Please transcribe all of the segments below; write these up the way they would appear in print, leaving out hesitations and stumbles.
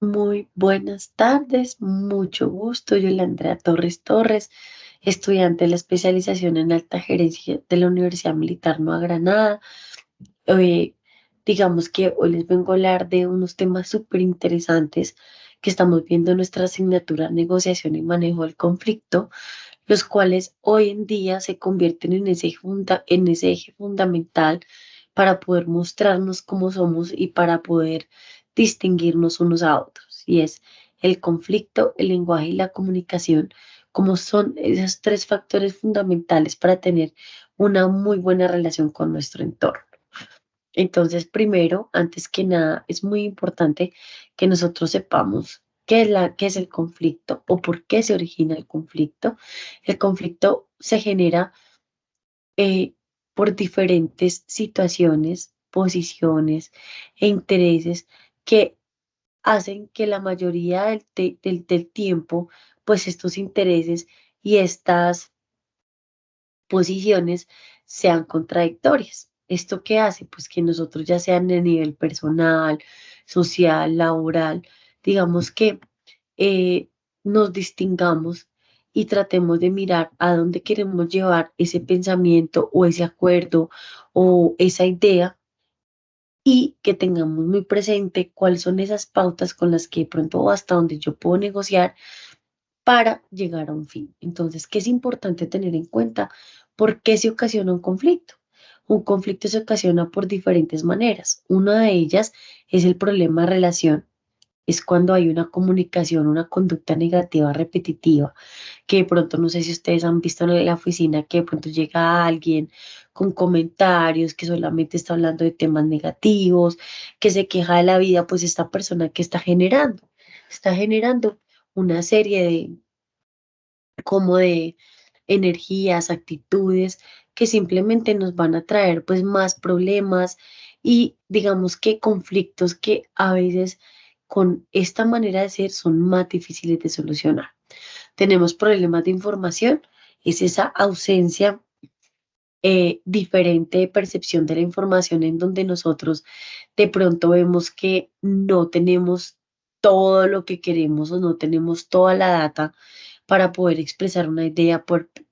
Muy buenas tardes, mucho gusto. Yo, la Andrea Torres Torres, estudiante de la especialización en alta gerencia de la Universidad Militar Nueva Granada. Hoy, digamos que hoy les vengo a hablar de unos temas súper interesantes que estamos viendo en nuestra asignatura Negociación y Manejo del Conflicto, los cuales hoy en día se convierten en ese eje fundamental para poder mostrarnos cómo somos y para poder distinguirnos unos a otros. Y es el conflicto, el lenguaje y la comunicación, como son esos tres factores fundamentales para tener una muy buena relación con nuestro entorno. Entonces, primero, antes que nada, es muy importante que nosotros sepamos qué es el conflicto o por qué se origina el conflicto. El conflicto se genera por diferentes situaciones, posiciones e intereses que hacen que la mayoría del tiempo, pues estos intereses y estas posiciones sean contradictorias. ¿Esto qué hace? Pues que nosotros, ya sean a nivel personal, social, laboral, digamos que eh, nos distingamos y tratemos de mirar a dónde queremos llevar ese pensamiento o ese acuerdo o esa idea, y que tengamos muy presente cuáles son esas pautas con las que de pronto o hasta donde yo puedo negociar para llegar a un fin. Entonces, ¿qué es importante tener en cuenta? ¿Por qué se ocasiona un conflicto? Un conflicto se ocasiona por diferentes maneras. Una de ellas es el problema de relación. Es cuando hay una comunicación, una conducta negativa repetitiva, que de pronto, no sé si ustedes han visto en la oficina, que de pronto llega alguien con comentarios, que solamente está hablando de temas negativos, que se queja de la vida. Pues esta persona que está generando una serie de como de energías, actitudes que simplemente nos van a traer pues más problemas y digamos que conflictos que a veces con esta manera de ser son más difíciles de solucionar. Tenemos problemas de información, es esa ausencia diferente de percepción de la información, en donde nosotros de pronto vemos que no tenemos todo lo que queremos o no tenemos toda la data para poder expresar una idea,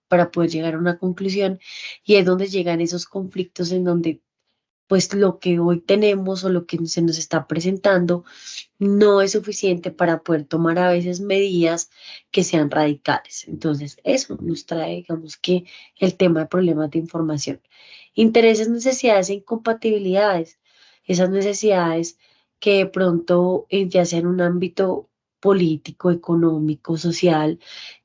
para poder llegar a una conclusión. Y es donde llegan esos conflictos en donde pues lo que hoy tenemos o lo que se nos está presentando no es suficiente para poder tomar a veces medidas que sean radicales. Entonces, eso nos trae, digamos que, el tema de problemas de información. Intereses, necesidades e incompatibilidades. Esas necesidades que de pronto, ya sea en un ámbito político, económico, social,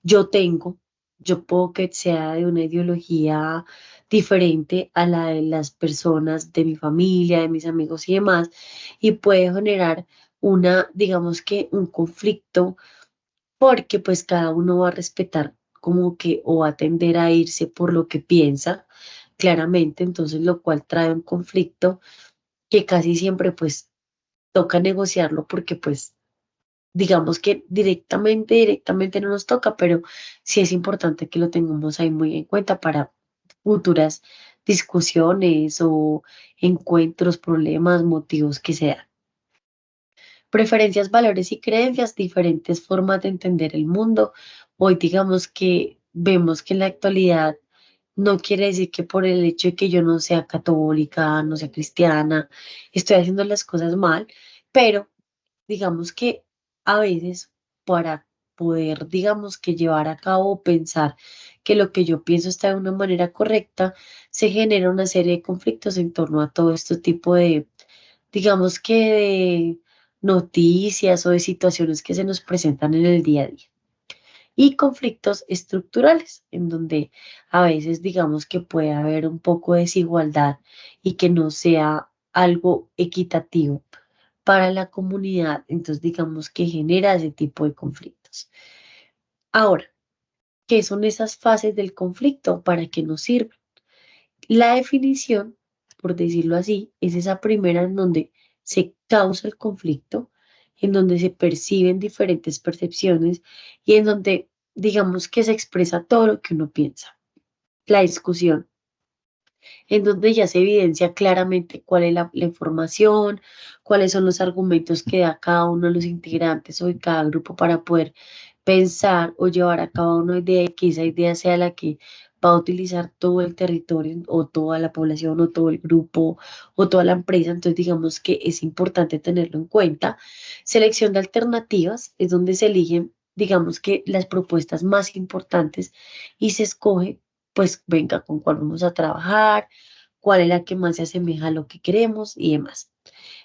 yo tengo. Yo puedo que sea de una ideología diferente a la de las personas de mi familia, de mis amigos y demás, y puede generar digamos que un conflicto, porque pues cada uno va a respetar como que o va a tender a irse por lo que piensa, claramente. Entonces lo cual trae un conflicto que casi siempre pues toca negociarlo, porque pues digamos que directamente no nos toca, pero sí es importante que lo tengamos ahí muy en cuenta para futuras discusiones o encuentros, problemas, motivos que sean. Preferencias, valores y creencias, diferentes formas de entender el mundo. Hoy digamos que vemos que en la actualidad no quiere decir que por el hecho de que yo no sea católica, no sea cristiana, estoy haciendo las cosas mal, pero digamos que a veces, para poder, digamos que llevar a cabo o pensar que lo que yo pienso está de una manera correcta, se genera una serie de conflictos en torno a todo este tipo de, digamos que de noticias o de situaciones que se nos presentan en el día a día. Y conflictos estructurales, en donde a veces digamos que puede haber un poco de desigualdad y que no sea algo equitativo para la comunidad. Entonces digamos que genera ese tipo de conflictos. Ahora, ¿qué son esas fases del conflicto? ¿Para qué nos sirven? La definición, por decirlo así, es esa primera en donde se causa el conflicto, en donde se perciben diferentes percepciones y en donde digamos que se expresa todo lo que uno piensa. La discusión en donde ya se evidencia claramente cuál es la información, cuáles son los argumentos que da cada uno de los integrantes o de cada grupo para poder pensar o llevar a cabo una idea y que esa idea sea la que va a utilizar todo el territorio o toda la población o todo el grupo o toda la empresa. Entonces, digamos que es importante tenerlo en cuenta. Selección de alternativas es donde se eligen, digamos que las propuestas más importantes y se escoge, pues venga, con cuál vamos a trabajar, cuál es la que más se asemeja a lo que queremos y demás.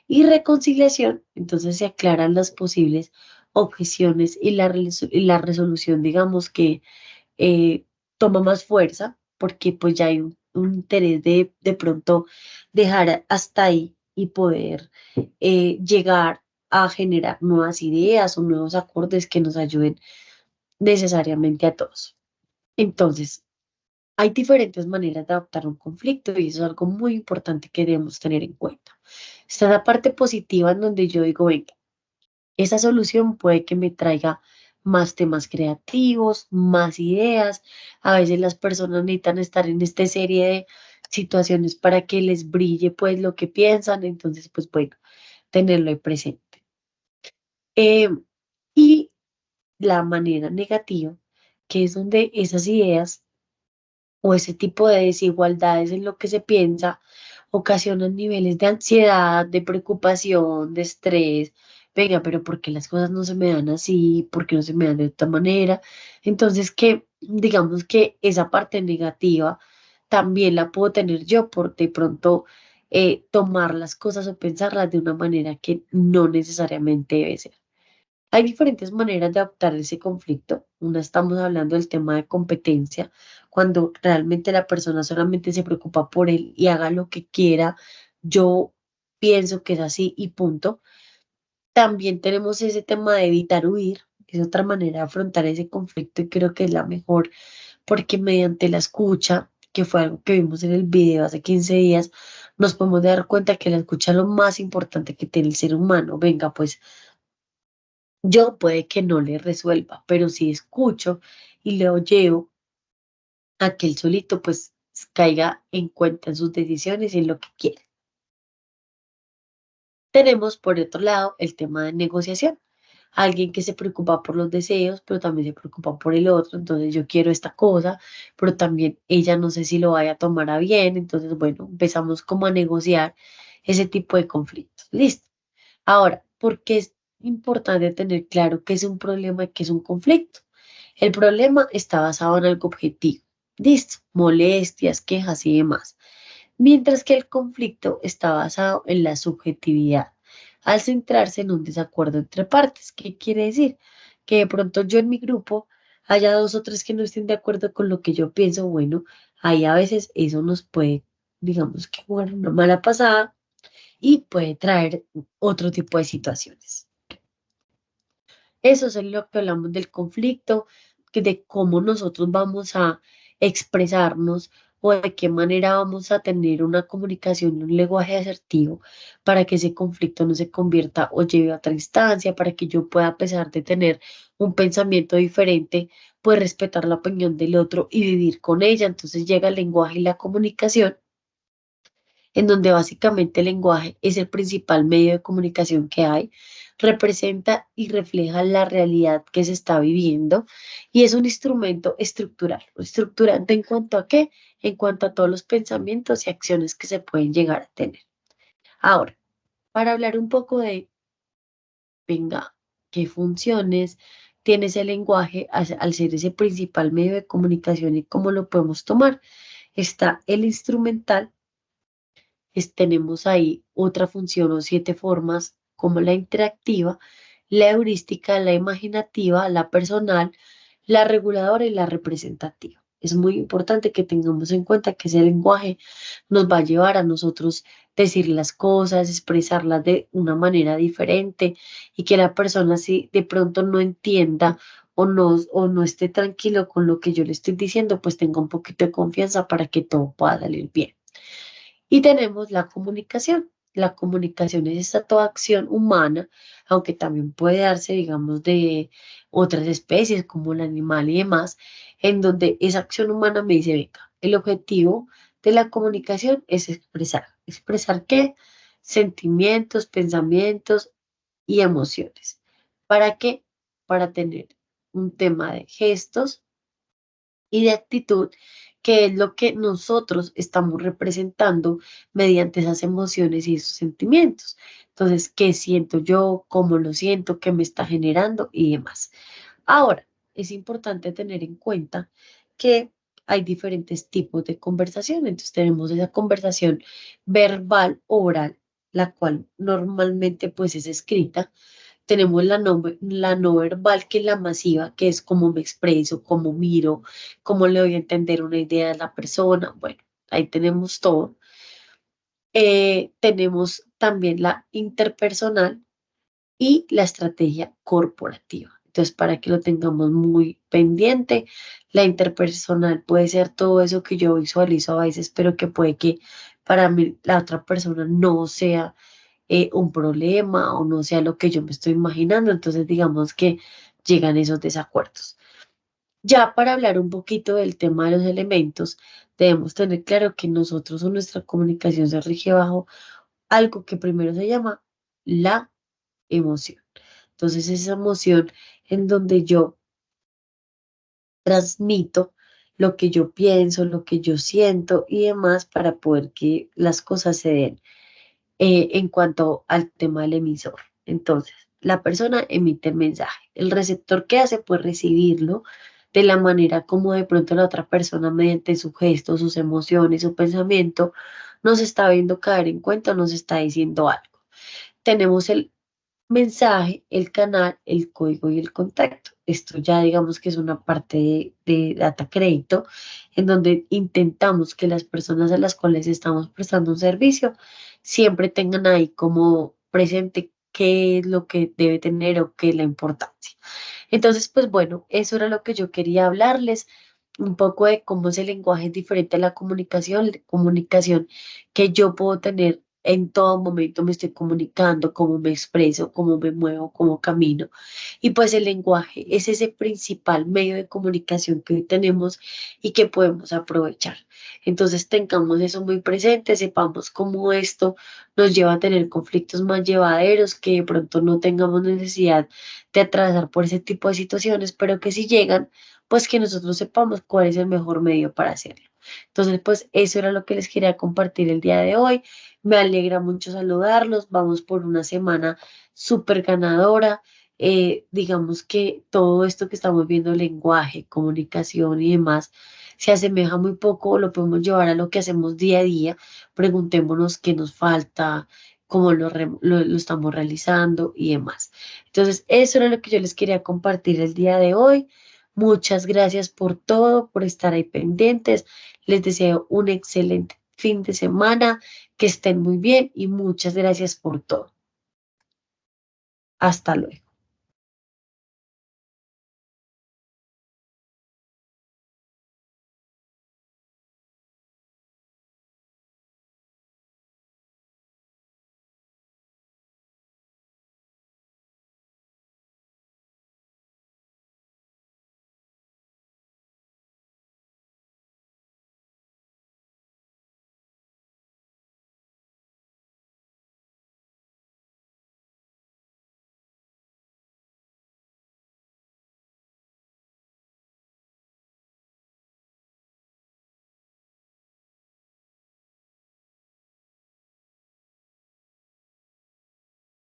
Y reconciliación, entonces se aclaran las posibles objeciones y y la resolución, digamos que eh, toma más fuerza porque pues ya hay un interés de pronto dejar hasta ahí y poder llegar a generar nuevas ideas o nuevos acordes que nos ayuden necesariamente a todos. Entonces, hay diferentes maneras de adaptar un conflicto y eso es algo muy importante que debemos tener en cuenta. Está la parte positiva en donde yo digo, venga, esa solución puede que me traiga más temas creativos, más ideas. A veces las personas necesitan estar en esta serie de situaciones para que les brille pues lo que piensan, entonces pues bueno, tenerlo ahí presente. Eh, y la manera negativa, que es donde esas ideas o ese tipo de desigualdades en lo que se piensa ocasionan niveles de ansiedad, de preocupación, de estrés. Venga, pero ¿por qué las cosas no se me dan así? ¿Por qué no se me dan de otra manera? Entonces, que digamos que esa parte negativa también la puedo tener yo por de pronto tomar las cosas o pensarlas de una manera que no necesariamente debe ser. Hay diferentes maneras de adaptar ese conflicto. Una, estamos hablando del tema de competencia, cuando realmente la persona solamente se preocupa por él y haga lo que quiera. Yo pienso que es así y punto. También tenemos ese tema de evitar huir. Es otra manera de afrontar ese conflicto y creo que es la mejor porque mediante la escucha, que fue algo que vimos en el video hace 15 días, nos podemos dar cuenta que la escucha es lo más importante que tiene el ser humano. Venga, pues yo puede que no le resuelva, pero si escucho y le llevo a que él solito pues caiga en cuenta en sus decisiones y en lo que quiere. Tenemos por otro lado el tema de negociación. Alguien que se preocupa por los deseos, pero también se preocupa por el otro. Entonces yo quiero esta cosa, pero también ella no sé si lo vaya a tomar a bien. Entonces, bueno, empezamos como a negociar ese tipo de conflictos. Listo. Ahora, ¿por qué es importante tener claro qué es un problema y qué es un conflicto? El problema está basado en algo objetivo. Listo, molestias, quejas y demás. Mientras que el conflicto está basado en la subjetividad, al centrarse en un desacuerdo entre partes. ¿Qué quiere decir? Que de pronto yo en mi grupo haya dos o tres que no estén de acuerdo con lo que yo pienso. Bueno, ahí a veces eso nos puede, digamos que jugar una mala pasada y puede traer otro tipo de situaciones. Eso es lo que hablamos del conflicto, de cómo nosotros vamos a expresarnos o de qué manera vamos a tener una comunicación y un lenguaje asertivo para que ese conflicto no se convierta o lleve a otra instancia, para que yo pueda, a pesar de tener un pensamiento diferente, pues respetar la opinión del otro y vivir con ella. Entonces llega el lenguaje y la comunicación en donde básicamente el lenguaje es el principal medio de comunicación que hay, representa y refleja la realidad que se está viviendo y es un instrumento estructural, estructurante en cuanto a qué, en cuanto a todos los pensamientos y acciones que se pueden llegar a tener. Ahora, para hablar un poco de, venga, qué funciones tiene ese lenguaje al ser ese principal medio de comunicación y cómo lo podemos tomar, está el instrumental tenemos ahí otra función o 7 formas como la interactiva, la heurística, la imaginativa, la personal, la reguladora y la representativa. Es muy importante que tengamos en cuenta que ese lenguaje nos va a llevar a nosotros decir las cosas, expresarlas de una manera diferente y que la persona si de pronto no entienda o no esté tranquilo con lo que yo le estoy diciendo, pues tenga un poquito de confianza para que todo pueda salir bien. Y tenemos la comunicación. La comunicación es esta toda acción humana, aunque también puede darse, digamos, de otras especies como el animal y demás, en donde esa acción humana me dice, venga, el objetivo de la comunicación es expresar. ¿Expresar qué? Sentimientos, pensamientos y emociones. ¿Para qué? Para tener un tema de gestos y de actitud, que es lo que nosotros estamos representando mediante esas emociones y esos sentimientos. Entonces, ¿qué siento yo? ¿Cómo lo siento? ¿Qué me está generando? Y demás. Ahora, es importante tener en cuenta que hay diferentes tipos de conversación. Entonces, tenemos esa conversación verbal, oral, la cual normalmente pues es escrita. Tenemos la no verbal, que es la masiva, que es cómo me expreso, cómo miro, cómo le doy a entender una idea a la persona. Bueno, ahí tenemos todo. Tenemos también la interpersonal y la estrategia corporativa. Entonces, para que lo tengamos muy pendiente, la interpersonal puede ser todo eso que yo visualizo a veces, pero que puede que para mí la otra persona no sea un problema o no sea lo que yo me estoy imaginando. Entonces, digamos que llegan esos desacuerdos. Ya para hablar un poquito del tema de los elementos, debemos tener claro que nosotros o nuestra comunicación se rige bajo algo que primero se llama la emoción. Entonces, esa emoción en donde yo transmito lo que yo pienso, lo que yo siento y demás para poder que las cosas se den en cuanto al tema del emisor. Entonces, la persona emite el mensaje. El receptor, ¿qué hace? Pues recibirlo de la manera como de pronto la otra persona, mediante su gesto, sus emociones, su pensamiento, nos está viendo caer en cuenta, nos está diciendo algo. Tenemos el mensaje, el canal, el código y el contacto. Esto ya digamos que es una parte de data crédito, en donde intentamos que las personas a las cuales estamos prestando un servicio siempre tengan ahí como presente qué es lo que debe tener o qué es la importancia. Entonces, pues bueno, eso era lo que yo quería hablarles, un poco de cómo ese lenguaje es diferente a la comunicación que yo puedo tener en todo momento, me estoy comunicando, cómo me expreso, cómo me muevo, cómo camino. Y pues el lenguaje es ese principal medio de comunicación que hoy tenemos y que podemos aprovechar. Entonces tengamos eso muy presente, sepamos cómo esto nos lleva a tener conflictos más llevaderos, que de pronto no tengamos necesidad de atravesar por ese tipo de situaciones, pero que si llegan, pues que nosotros sepamos cuál es el mejor medio para hacerlo. Entonces, pues eso era lo que les quería compartir el día de hoy. Me alegra mucho saludarlos. Vamos por una semana súper ganadora. Digamos que todo esto que estamos viendo, lenguaje, comunicación y demás, se asemeja muy poco, lo podemos llevar a lo que hacemos día a día. Preguntémonos qué nos falta, cómo lo estamos realizando y demás. Entonces, eso era lo que yo les quería compartir el día de hoy. Muchas gracias por todo, por estar ahí pendientes. Les deseo un excelente fin de semana, que estén muy bien y muchas gracias por todo. Hasta luego.